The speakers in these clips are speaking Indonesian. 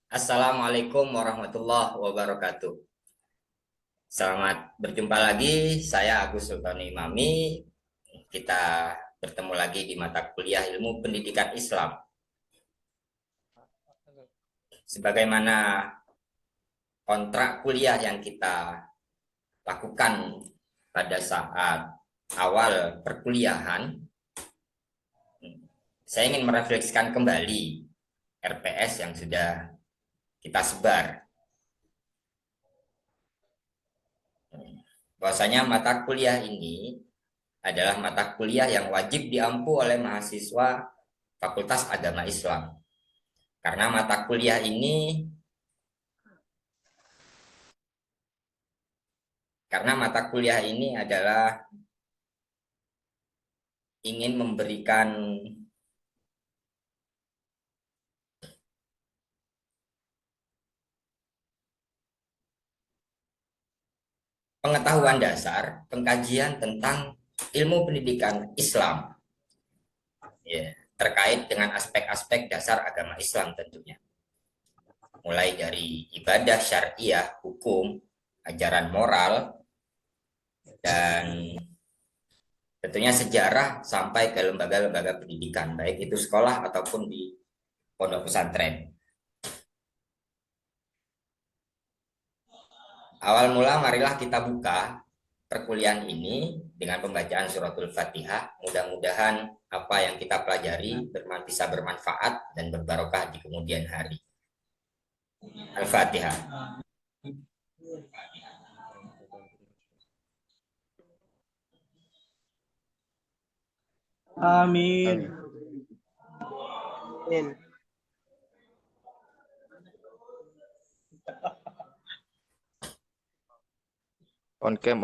Assalamualaikum warahmatullahi wabarakatuh. Selamat berjumpa lagi, saya Agus Sultan Imami. Kita bertemu lagi di mata kuliah Ilmu Pendidikan Islam. Sebagaimana kontrak kuliah yang kita lakukan pada saat awal perkuliahan, saya ingin merefleksikan kembali RPS yang sudah kita sebar. Bahwasanya mata kuliah ini adalah mata kuliah yang wajib diampu oleh mahasiswa Fakultas Agama Islam. Karena mata kuliah ini adalah ingin memberikan pengetahuan dasar, pengkajian tentang ilmu pendidikan Islam, ya, terkait dengan aspek-aspek dasar agama Islam tentunya. Mulai dari ibadah syariah, hukum, ajaran moral, dan tentunya sejarah sampai ke lembaga-lembaga pendidikan, baik itu sekolah ataupun di pondok pesantren. Awal mula marilah kita buka perkuliahan ini dengan pembacaan suratul Fatihah. Mudah-mudahan apa yang kita pelajari bisa bermanfaat dan berbarokah di kemudian hari. Al-Fatihah. Amin. Amin. On cam.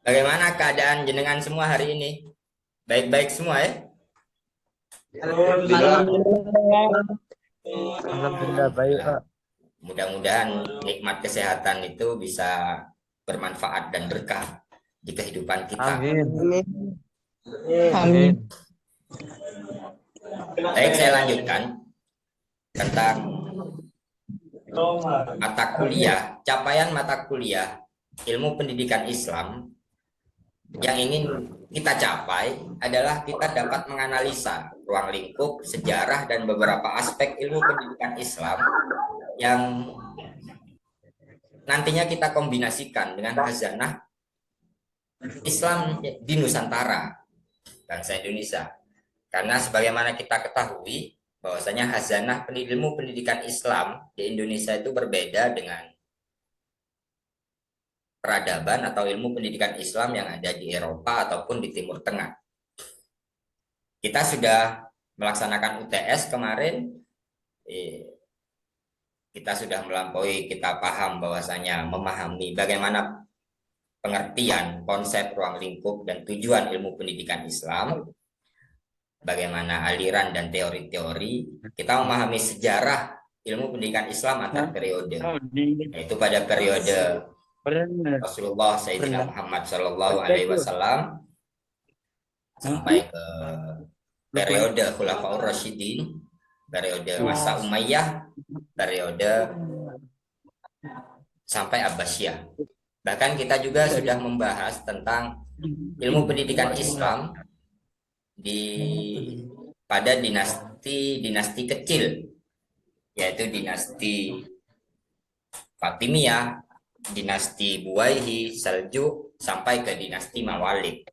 Bagaimana keadaan jenengan semua hari ini? Baik-baik semua ya? Alhamdulillah baik, Pak. Mudah-mudahan nikmat kesehatan itu bisa bermanfaat dan berkah di kehidupan kita. Amin. Amin. Baik, saya lanjutkan tentang mata kuliah, capaian mata kuliah ilmu pendidikan Islam yang ingin kita capai adalah kita dapat menganalisa ruang lingkup, sejarah, dan beberapa aspek ilmu pendidikan Islam yang nantinya kita kombinasikan dengan khazanah Islam di Nusantara, bangsa Indonesia. Karena sebagaimana kita ketahui bahwasanya khazanah ilmu pendidikan Islam di Indonesia itu berbeda dengan peradaban atau ilmu pendidikan Islam yang ada di Eropa ataupun di Timur Tengah. Kita sudah melaksanakan UTS kemarin, kita sudah melampaui, kita paham bahwasanya memahami bagaimana pengertian konsep ruang lingkup dan tujuan ilmu pendidikan Islam, bagaimana aliran dan teori-teori, kita memahami sejarah ilmu pendidikan Islam antar periode, yaitu pada periode Rasulullah Sayyidina Muhammad Shallallahu Alaihi Wasallam sampai ke periode Khulafaur Rasyidin, periode masa Umayyah, periode sampai Abbasiyah. Bahkan kita juga sudah membahas tentang ilmu pendidikan Islam pada dinasti kecil, yaitu dinasti Fatimiyah, dinasti Buwaihi, Seljuk, sampai ke dinasti Mawalik.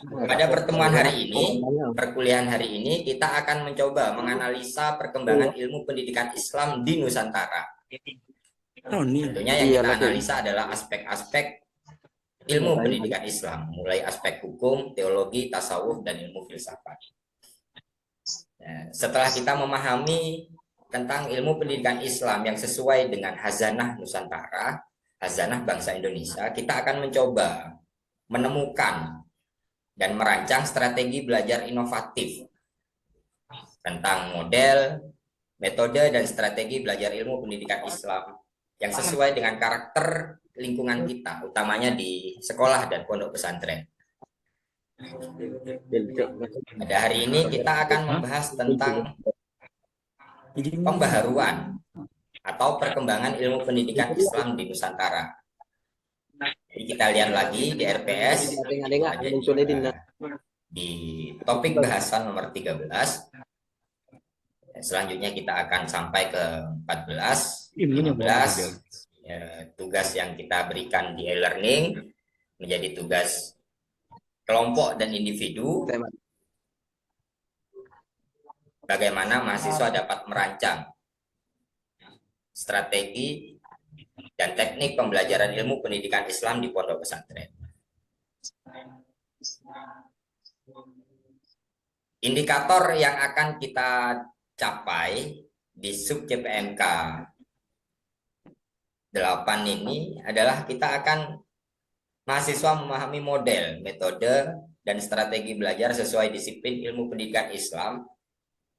Pada pertemuan hari ini, perkuliahan hari ini, kita akan mencoba menganalisa perkembangan ilmu pendidikan Islam di Nusantara. Tentunya yang kita analisa adalah aspek-aspek ilmu pendidikan Islam, mulai aspek hukum, teologi, tasawuf, dan ilmu filsafat. Setelah kita memahami tentang ilmu pendidikan Islam yang sesuai dengan khazanah Nusantara, khazanah bangsa Indonesia, kita akan mencoba menemukan dan merancang strategi belajar inovatif tentang model, metode, dan strategi belajar ilmu pendidikan Islam yang sesuai dengan karakter lingkungan kita, utamanya di sekolah dan pondok pesantren. Pada hari ini kita akan membahas tentang pembaharuan atau perkembangan ilmu pendidikan Islam di Nusantara. Jadi kita lihat lagi di RPS ada di topik bahasan nomor 13. Selanjutnya kita akan sampai ke 14, 15. Tugas yang kita berikan di e-learning menjadi tugas kelompok dan individu. Bagaimana mahasiswa dapat merancang strategi dan teknik pembelajaran ilmu pendidikan Islam di pondok pesantren. Indikator yang akan kita capai di sub CPMK 8 ini adalah kita akan mahasiswa memahami model, metode, dan strategi belajar sesuai disiplin ilmu pendidikan Islam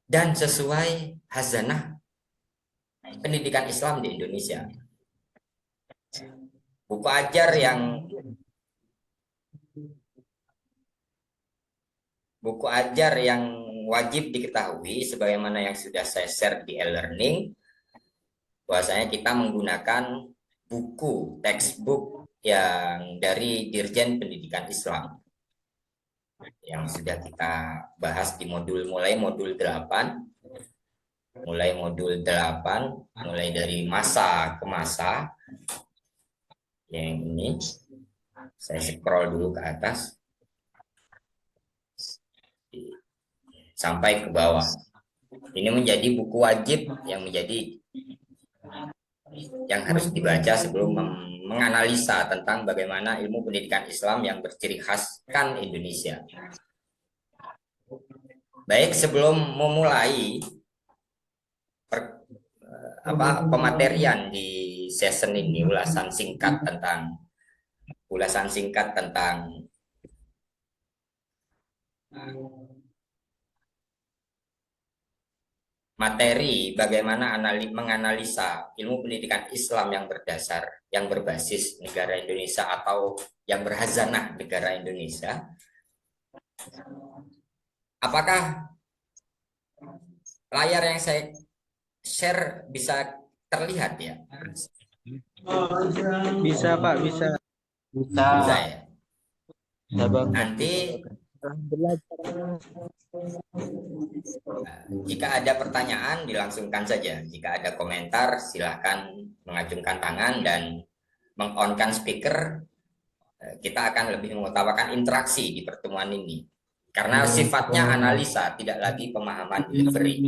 dan sesuai hazanah pendidikan Islam di Indonesia. Buku ajar yang wajib diketahui sebagaimana yang sudah saya share di e-learning, bahwasanya kita menggunakan buku textbook yang dari Dirjen Pendidikan Islam yang sudah kita bahas di mulai modul 8, mulai dari masa ke masa. Yang ini saya scroll dulu ke atas sampai ke bawah. Ini menjadi buku wajib yang harus dibaca sebelum menganalisa tentang bagaimana ilmu pendidikan Islam yang berciri khaskan Indonesia. Baik, sebelum memulai pematerian di session ini, ulasan singkat tentang materi bagaimana menganalisa ilmu pendidikan Islam yang berbasis negara Indonesia atau yang berhazanah negara Indonesia. Apakah layar yang saya share bisa terlihat ya? Bisa Pak, bisa. Bisa ya. Nanti jika ada pertanyaan dilangsungkan saja. Jika ada komentar silahkan mengacungkan tangan dan meng-on-kan speaker. Kita akan lebih mengutamakan interaksi di pertemuan ini. Karena sifatnya analisa, tidak lagi pemahaman delivery.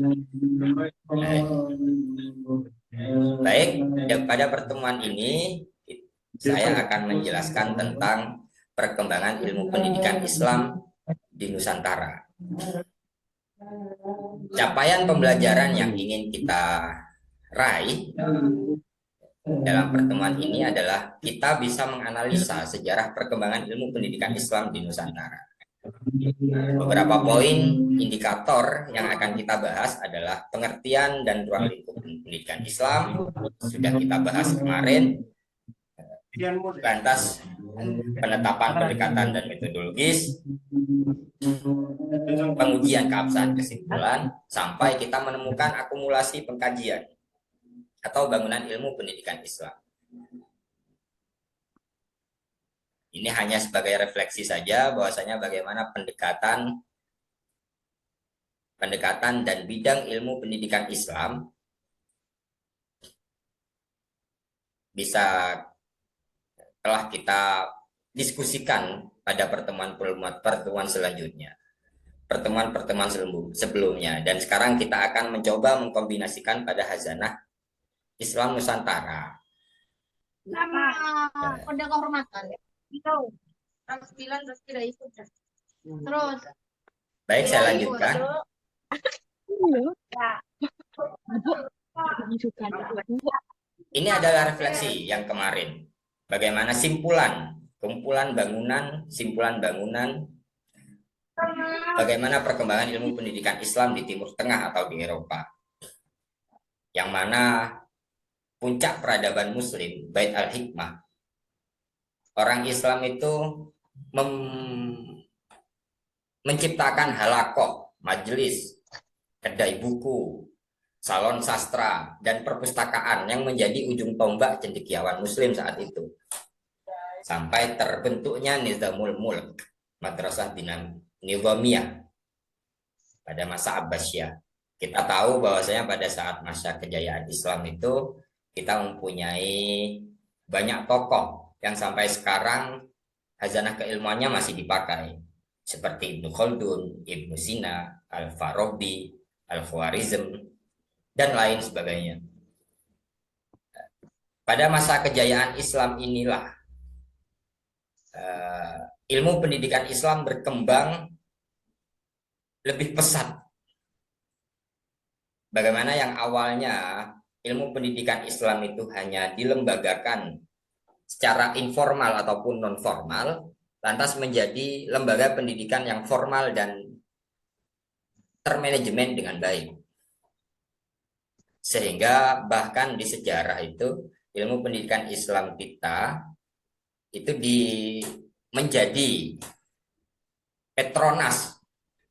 Baik, pada pertemuan ini saya akan menjelaskan tentang perkembangan ilmu pendidikan Islam di Nusantara. Capaian pembelajaran yang ingin kita raih dalam pertemuan ini adalah kita bisa menganalisa sejarah perkembangan ilmu pendidikan Islam di Nusantara. Beberapa poin indikator yang akan kita bahas adalah pengertian dan ruang lingkup pendidikan Islam. Sudah kita bahas kemarin. Lantas penetapan pendekatan dan metodologis, pengujian keabsahan kesimpulan, sampai kita menemukan akumulasi pengkajian atau bangunan ilmu pendidikan Islam. Ini hanya sebagai refleksi saja bahwasanya bagaimana pendekatan dan bidang ilmu pendidikan Islam bisa telah kita diskusikan pada pertemuan selanjutnya, pertemuan sebelumnya, dan sekarang kita akan mencoba mengkombinasikan pada hazanah Islam Nusantara. Sama kode kehormatan. Itu. Terus. Baik, saya lanjutkan. Ini adalah refleksi yang kemarin. Bagaimana kumpulan bangunan, bagaimana perkembangan ilmu pendidikan Islam di Timur Tengah atau di Eropa. Yang mana puncak peradaban Muslim, Bait al-Hikmah, orang Islam itu menciptakan halakoh, majelis, kedai buku, salon sastra, dan perpustakaan yang menjadi ujung tombak cendekiawan Muslim saat itu. Sampai terbentuknya Nizamul Mulk, Madrasah Nizamiyah pada masa Abbasiyah. Kita tahu bahwasanya pada saat masa kejayaan Islam itu kita mempunyai banyak tokoh yang sampai sekarang hazanah keilmuannya masih dipakai. Seperti Ibnu Khaldun, Ibnu Sina, Al-Farabi, Al-Khwarizm, dan lain sebagainya. Pada masa kejayaan Islam inilah ilmu pendidikan Islam berkembang lebih pesat. Bagaimana yang awalnya ilmu pendidikan Islam itu hanya dilembagakan secara informal ataupun non formal, lantas menjadi lembaga pendidikan yang formal dan termanajemen dengan baik. Sehingga bahkan di sejarah itu ilmu pendidikan Islam kita itu menjadi petronas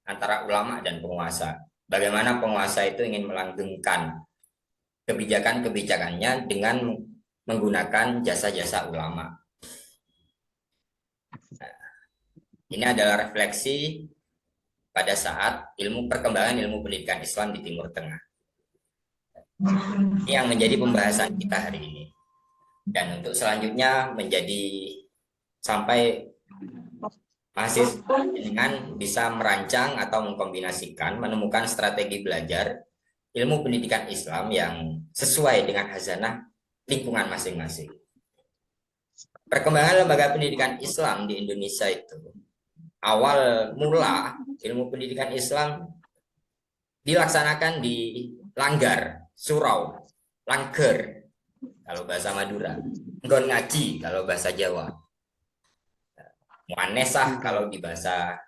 antara ulama dan penguasa. Bagaimana penguasa itu ingin melanggengkan kebijakan-kebijakannya dengan menggunakan jasa-jasa ulama. Nah, ini adalah refleksi pada saat perkembangan ilmu pendidikan Islam di Timur Tengah. Ini yang menjadi pembahasan kita hari ini. Dan untuk selanjutnya sampai mahasiswa dengan bisa merancang atau mengkombinasikan, menemukan strategi belajar ilmu pendidikan Islam yang sesuai dengan hazanah lingkungan masing-masing. Perkembangan lembaga pendidikan Islam di Indonesia itu, awal mula ilmu pendidikan Islam dilaksanakan di Langgar, Surau, Langger kalau bahasa Madura, Nggon Ngaji kalau bahasa Jawa, Muanesah kalau di bahasa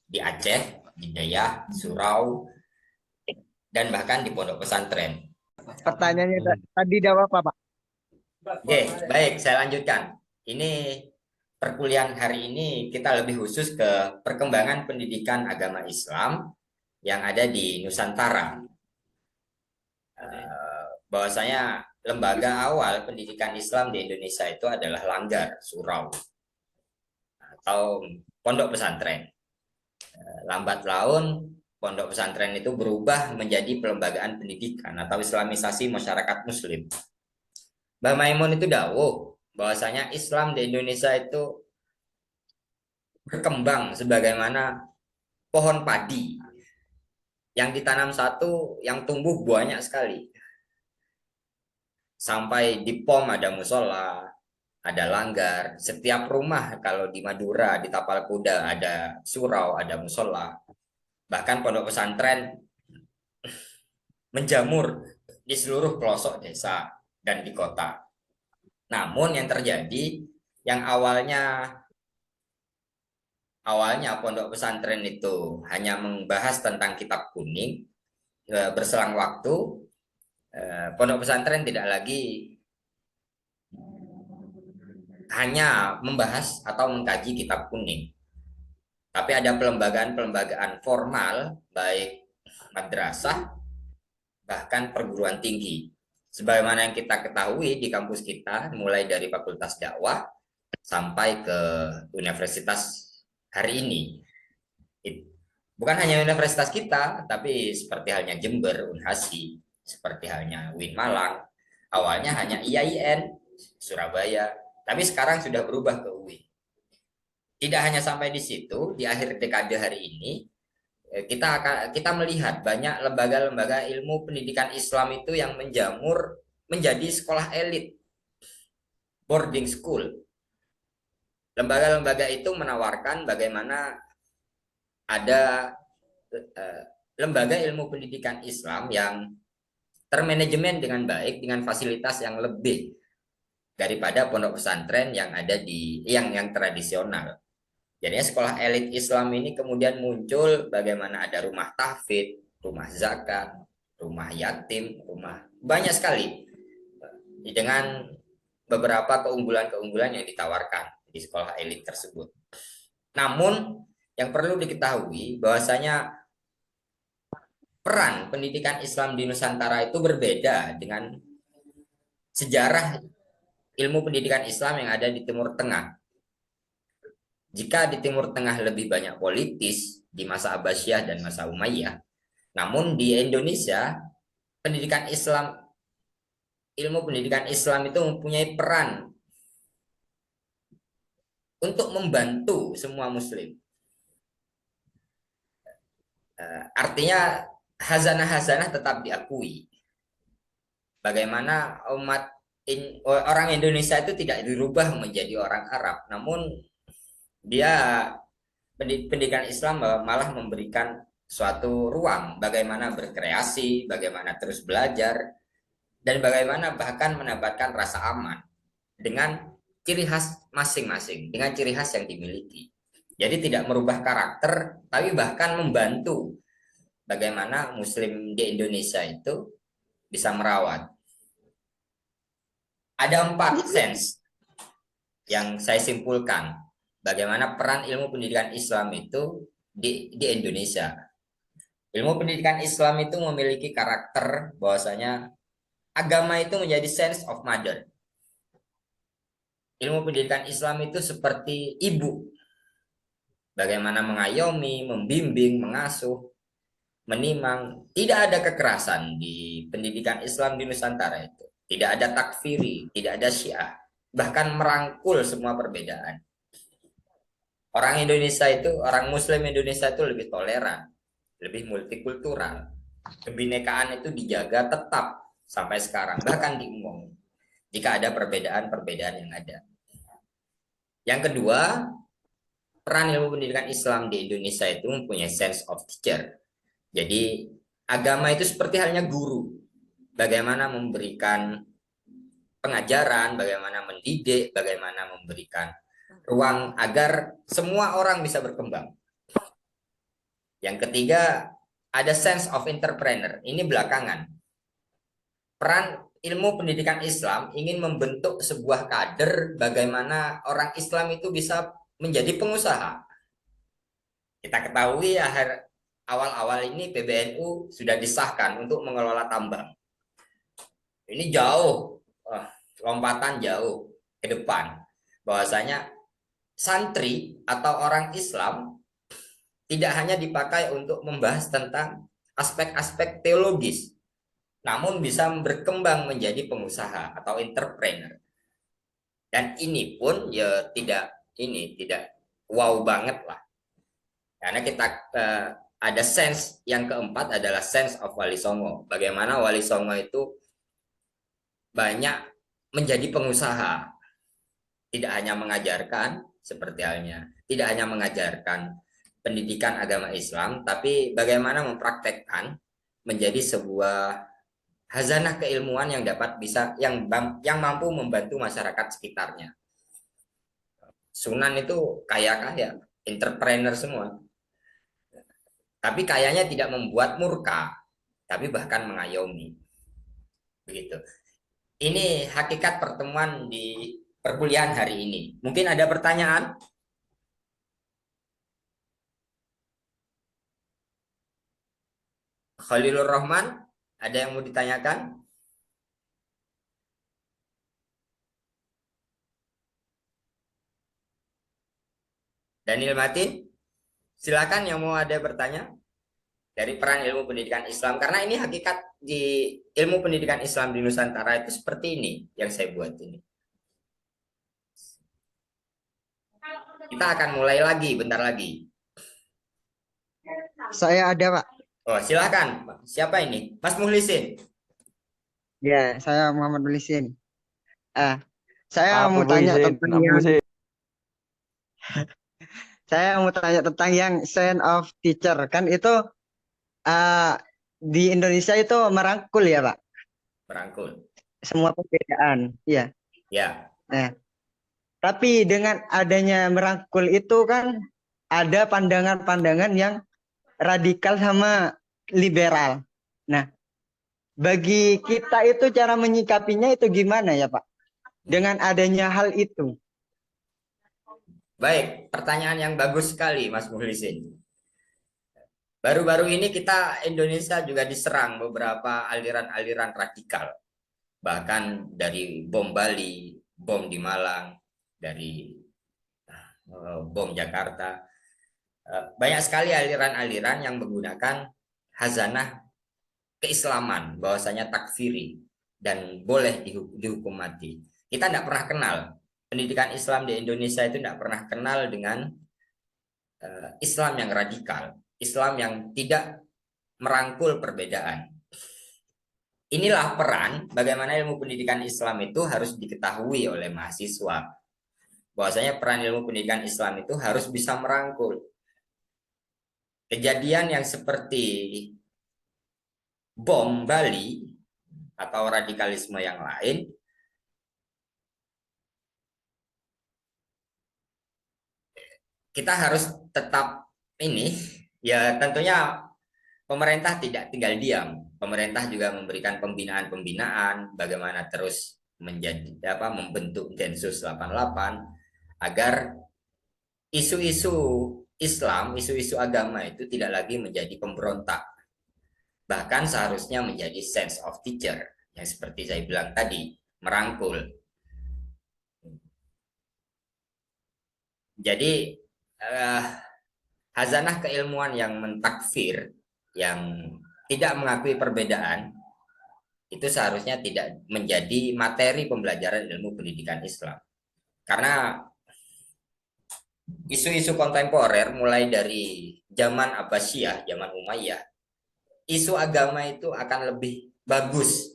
di Aceh, di Dayak, Surau, dan bahkan di pondok pesantren. Pertanyaannya tadi jawab apa, Pak? Oke, baik, saya lanjutkan. Ini perkuliahan hari ini kita lebih khusus ke perkembangan pendidikan agama Islam yang ada di Nusantara. Bahwasanya lembaga awal pendidikan Islam di Indonesia itu adalah Langgar, Surau, atau pondok pesantren. Lambat laun pondok pesantren itu berubah menjadi pelembagaan pendidikan atau islamisasi masyarakat muslim. Mbah Maimun itu dawuh bahwasanya Islam di Indonesia itu berkembang sebagaimana pohon padi yang ditanam satu yang tumbuh banyak sekali. Sampai di POM ada musola, ada langgar, setiap rumah kalau di Madura, di Tapal Kuda ada surau, ada musola. Bahkan pondok pesantren menjamur di seluruh pelosok desa dan di kota. Namun yang terjadi, yang awalnya pondok pesantren itu hanya membahas tentang kitab kuning, berselang waktu pondok pesantren tidak lagi hanya membahas atau mengkaji kitab kuning, tapi ada pelembagaan formal, baik madrasah, bahkan perguruan tinggi. Sebagaimana yang kita ketahui di kampus kita, mulai dari Fakultas Dakwah sampai ke universitas hari ini. Bukan hanya universitas kita, tapi seperti halnya Jember, Unhasi, seperti halnya UIN Malang, awalnya hanya IAIN, Surabaya, tapi sekarang sudah berubah ke UIN. Tidak hanya sampai di situ, di akhir dekade hari ini, kita melihat banyak lembaga-lembaga ilmu pendidikan Islam itu yang menjamur menjadi sekolah elit, boarding school. Lembaga-lembaga itu menawarkan bagaimana ada lembaga ilmu pendidikan Islam yang termanajemen dengan baik, dengan fasilitas yang lebih daripada pondok pesantren yang ada yang tradisional. Jadinya sekolah elit Islam ini kemudian muncul bagaimana ada rumah tahfidz, rumah zakat, rumah yatim, banyak sekali dengan beberapa keunggulan-keunggulan yang ditawarkan di sekolah elit tersebut. Namun yang perlu diketahui bahwasanya peran pendidikan Islam di Nusantara itu berbeda dengan sejarah ilmu pendidikan Islam yang ada di Timur Tengah. Jika di Timur Tengah lebih banyak politis di masa Abbasiyah dan masa Umayyah, namun di Indonesia pendidikan Islam, ilmu pendidikan Islam itu mempunyai peran untuk membantu semua Muslim. Artinya hazanah-hazanah tetap diakui. Bagaimana orang Indonesia itu tidak dirubah menjadi orang Arab, namun dia pendidikan Islam malah memberikan suatu ruang bagaimana berkreasi, bagaimana terus belajar, dan bagaimana bahkan mendapatkan rasa aman dengan ciri khas masing-masing, dengan ciri khas yang dimiliki. Jadi tidak merubah karakter, tapi bahkan membantu bagaimana Muslim di Indonesia itu bisa merawat. Ada 4 sense yang saya simpulkan bagaimana peran ilmu pendidikan Islam itu di Indonesia. Ilmu pendidikan Islam itu memiliki karakter bahwasanya agama itu menjadi sense of mother. Ilmu pendidikan Islam itu seperti ibu. Bagaimana mengayomi, membimbing, mengasuh, menimang. Tidak ada kekerasan di pendidikan Islam di Nusantara itu. Tidak ada takfiri, tidak ada syiah. Bahkan merangkul semua perbedaan. Orang Indonesia itu, orang Muslim Indonesia itu lebih toleran, lebih multikultural. Kebinekaan itu dijaga tetap sampai sekarang, bahkan diumum. Jika ada perbedaan-perbedaan yang ada. Yang kedua, peran ilmu pendidikan Islam di Indonesia itu mempunyai sense of teacher. Jadi agama itu seperti halnya guru. Bagaimana memberikan pengajaran, bagaimana mendidik, bagaimana memberikan ruang agar semua orang bisa berkembang. Yang ketiga, ada sense of entrepreneur. Ini belakangan. Peran ilmu pendidikan Islam ingin membentuk sebuah kader bagaimana orang Islam itu bisa menjadi pengusaha. Kita ketahui awal-awal ini PBNU sudah disahkan untuk mengelola tambang. Ini jauh, lompatan jauh ke depan. Bahwasanya santri atau orang Islam tidak hanya dipakai untuk membahas tentang aspek-aspek teologis, namun bisa berkembang menjadi pengusaha atau entrepreneur. Dan ini pun ya tidak wow banget lah. Karena kita ada sense yang keempat adalah sense of Wali Songo. Bagaimana Wali Songo itu banyak menjadi pengusaha. Tidak hanya mengajarkan seperti halnya, tidak hanya mengajarkan pendidikan agama Islam, tapi bagaimana mempraktekkan menjadi sebuah hazanah keilmuan yang dapat yang mampu membantu masyarakat sekitarnya. Sunan itu kaya-kaya, entrepreneur semua. Tapi kayaknya tidak membuat murka, tapi bahkan mengayomi. Begitu. Ini hakikat pertemuan di perkuliahan hari ini. Mungkin ada pertanyaan? Khalilur Rahman, ada yang mau ditanyakan? Daniel Matin, silakan yang mau ada bertanya dari peran ilmu pendidikan Islam. Karena ini hakikat di ilmu pendidikan Islam di Nusantara itu seperti ini yang saya buat ini. Kita akan mulai lagi, bentar lagi. Saya ada, Pak. Oh, silakan. Siapa ini? Mas Muhlisin. Ya, saya Muhammad Mulisin. Saya Apa mau tanya Muhlisin? tentang Apa yang Muhlisin? saya mau tanya tentang yang sense of teacher. Kan itu di Indonesia itu merangkul ya, Pak. Merangkul. Semua perbedaan. Iya. Ya. Nah, tapi dengan adanya merangkul itu kan ada pandangan-pandangan yang radikal sama liberal. Nah, bagi kita itu cara menyikapinya itu gimana ya, Pak? Dengan adanya hal itu. Baik, pertanyaan yang bagus sekali Mas Muhlisin. Baru-baru ini Indonesia juga diserang beberapa aliran-aliran radikal. Bahkan dari bom Bali, bom di Malang, dari bom Jakarta. Banyak sekali aliran-aliran yang menggunakan hazanah keislaman, bahwasanya takfiri dan boleh dihukum mati. Kita tidak pernah kenal, pendidikan Islam di Indonesia itu tidak pernah kenal dengan Islam yang radikal, Islam yang tidak merangkul perbedaan. Inilah peran bagaimana ilmu pendidikan Islam itu harus diketahui oleh mahasiswa. Bahwasanya peran ilmu pendidikan Islam itu harus bisa merangkul. Kejadian yang seperti bom Bali atau radikalisme yang lain kita harus tetap ya tentunya pemerintah tidak tinggal diam. Pemerintah juga memberikan pembinaan-pembinaan bagaimana terus membentuk Densus 88 agar isu-isu Islam, isu-isu agama itu tidak lagi menjadi pemberontak. Bahkan seharusnya menjadi sense of teacher yang seperti saya bilang tadi, merangkul. Jadi hazanah keilmuan yang mentakfir, yang tidak mengakui perbedaan, itu seharusnya tidak menjadi materi pembelajaran ilmu pendidikan Islam. Karena isu-isu kontemporer mulai dari zaman Abbasiyah, zaman Umayyah, isu agama itu akan lebih bagus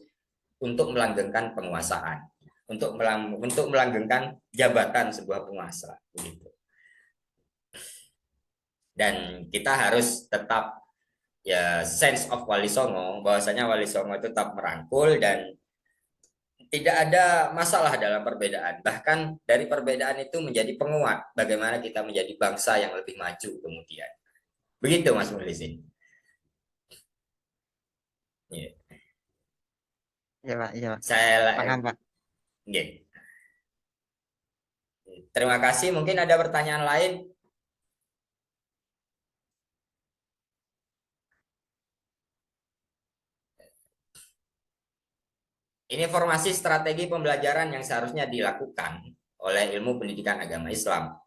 untuk melanggengkan penguasaan, untuk melanggengkan jabatan sebuah penguasa, begitu. Dan kita harus tetap ya sense of Wali Songo, bahwasanya Wali Songo itu tetap merangkul dan tidak ada masalah dalam perbedaan. Bahkan dari perbedaan itu menjadi penguat bagaimana kita menjadi bangsa yang lebih maju kemudian. Begitu Mas Mulisin. Yeah. Ya Pak, ya Pak. Saya Paham Pak. Yeah. Terima kasih. Mungkin ada pertanyaan lain. Ini formasi strategi pembelajaran yang seharusnya dilakukan oleh ilmu pendidikan agama Islam.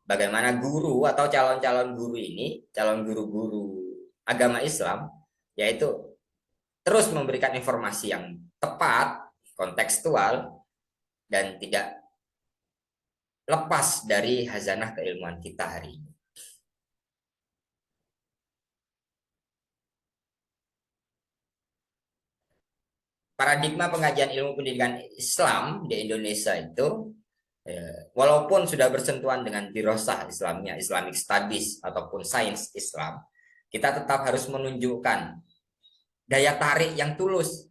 Bagaimana guru atau calon-calon guru ini, calon guru-guru agama Islam, yaitu terus memberikan informasi yang tepat, kontekstual, dan tidak lepas dari hazanah keilmuan kita hari ini. Paradigma pengajian ilmu pendidikan Islam di Indonesia itu walaupun sudah bersentuhan dengan dirosah Islamnya, Islamic Studies ataupun sains Islam, kita tetap harus menunjukkan daya tarik yang tulus,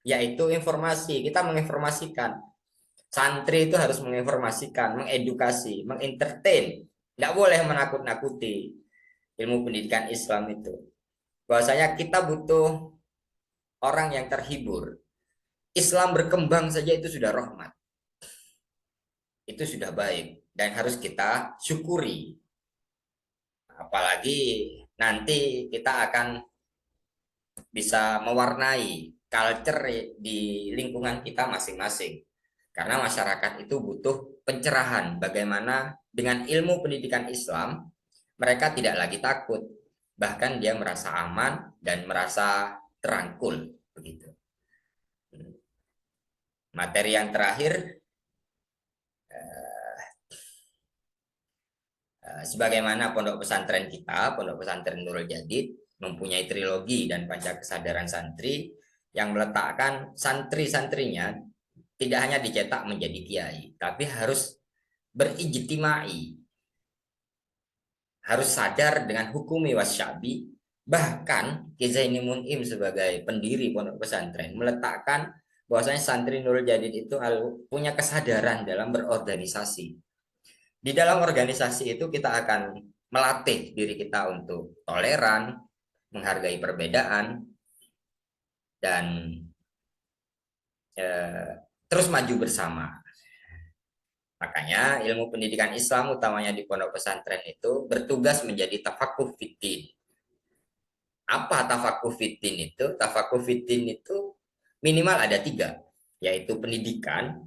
yaitu informasi. Kita menginformasikan. Santri itu harus menginformasikan, mengedukasi, mengentertain. Tidak boleh menakut-nakuti ilmu pendidikan Islam itu. Bahwasanya kita butuh orang yang terhibur. Islam berkembang saja itu sudah rahmat. Itu sudah baik dan harus kita syukuri. Apalagi nanti kita akan bisa mewarnai culture di lingkungan kita masing-masing. Karena masyarakat itu butuh pencerahan bagaimana dengan ilmu pendidikan Islam mereka tidak lagi takut, bahkan dia merasa aman dan merasa terangkul, begitu. Materi yang terakhir, sebagaimana pondok pesantren kita, pondok pesantren Nurul Jadid, mempunyai trilogi dan panca kesadaran santri yang meletakkan santri-santrinya tidak hanya dicetak menjadi kiai, tapi harus berijtimai, harus sadar dengan hukumi wasyabi. Bahkan Ki Zaini Mun'im sebagai pendiri pondok pesantren meletakkan bahwasanya santri Nurul Jadid itu punya kesadaran dalam berorganisasi. Di dalam organisasi itu kita akan melatih diri kita untuk toleran, menghargai perbedaan, dan terus maju bersama. Makanya ilmu pendidikan Islam utamanya di pondok pesantren itu bertugas menjadi tafakuh fiddin, Apa tafakuh fitin itu? Tafakuh fitin itu minimal ada 3, yaitu pendidikan,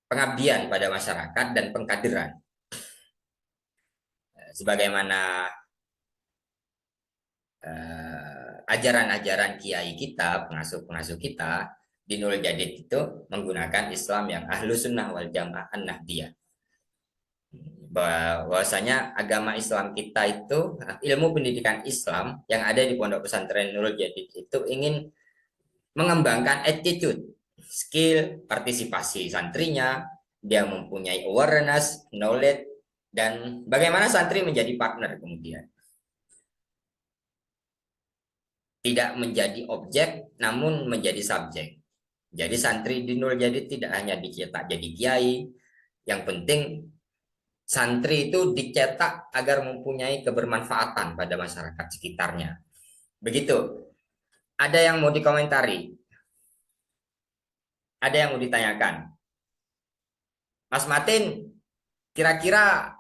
pengabdian pada masyarakat, dan pengkaderan. Sebagaimana ajaran-ajaran kiai kita, pengasuh-pengasuh kita di Nurul Jadid itu menggunakan Islam yang ahlu sunnah wal jamaah an-nahdiyah. Bahwasanya agama Islam kita itu, ilmu pendidikan Islam yang ada di Pondok Pesantren Nurul Jadid itu ingin mengembangkan attitude, skill, partisipasi santrinya, dia mempunyai awareness, knowledge, dan bagaimana santri menjadi partner kemudian. Tidak menjadi objek, namun menjadi subjek. Jadi santri di Nurul Jadid tidak hanya dicetak jadi kiai, yang penting santri itu dicetak agar mempunyai kebermanfaatan pada masyarakat sekitarnya. Begitu. Ada yang mau dikomentari? Ada yang mau ditanyakan? Mas Martin, kira-kira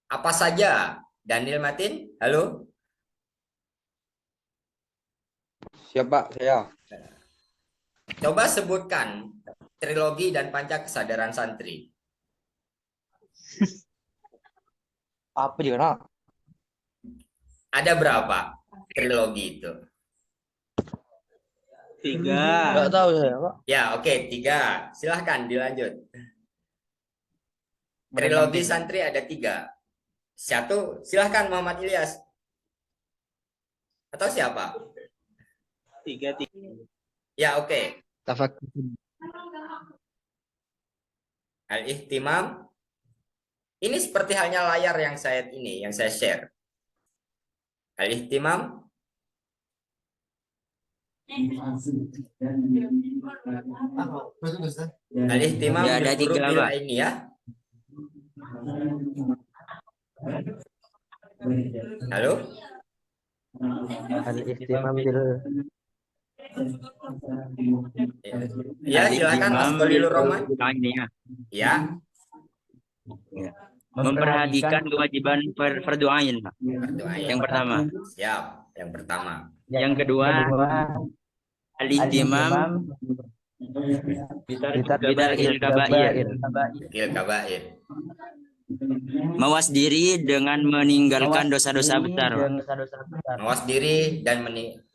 apa saja? Daniel Martin, halo? Siapa? Saya. Coba sebutkan trilogi dan panca kesadaran santri. Apa juga nak? Ada berapa trilogi itu? 3. Enggak tahu saya, Pak. Ya, oke, 3. Silahkan dilanjut. Trilogi santri ada 3. Satu, silahkan Muhammad Ilyas. Atau siapa? 3. Ya, oke. Tafakuh. Al-ihtimam. Ini seperti halnya layar yang saya share. Al-ihtimam. Al-ihtimam Ya, ada bil 3, hurufil Pak. ainiyah. Halo? Al-ihtimam bil Ya, silakan Mas Khalilur Rahman. Ya, Memperhatikan kewajiban fardu ain, Pak. berdoa ya. Yang pertama. Siap, yang pertama. Yang kedua, al-ihtimam bitarkil kabair. Kil kabair. Mawas diri dengan meninggalkan dosa-dosa besar, Pak. Mawas diri dan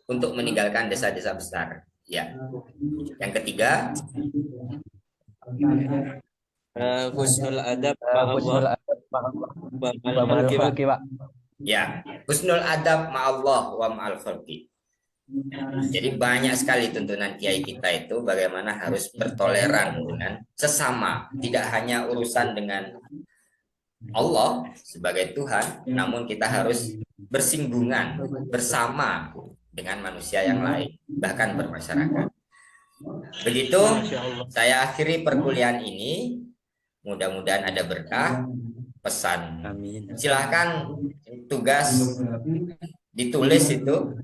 untuk meninggalkan desa-desa besar. Ya. Yang ketiga, Husnul adab ma'allah wa ma'al khalqi, Pak. ya, husnul adab ma'allah wa ma'al khalqi. Jadi banyak sekali tuntunan kiai kita itu bagaimana harus bertoleran dengan sesama, tidak hanya urusan dengan Allah sebagai Tuhan, namun kita harus bersinggungan bersama dengan manusia yang lain, bahkan bermasyarakat. Begitu saya akhiri perkuliahan ini. Mudah-mudahan ada berkah. Pesan. Amin. Silahkan tugas ditulis itu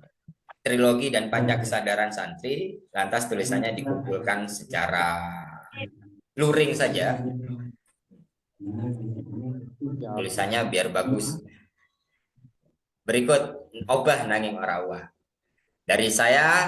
trilogi dan panca kesadaran santri, lantas tulisannya dikumpulkan secara luring saja. Tulisannya biar bagus. Berikut obah nanging orawah. Dari saya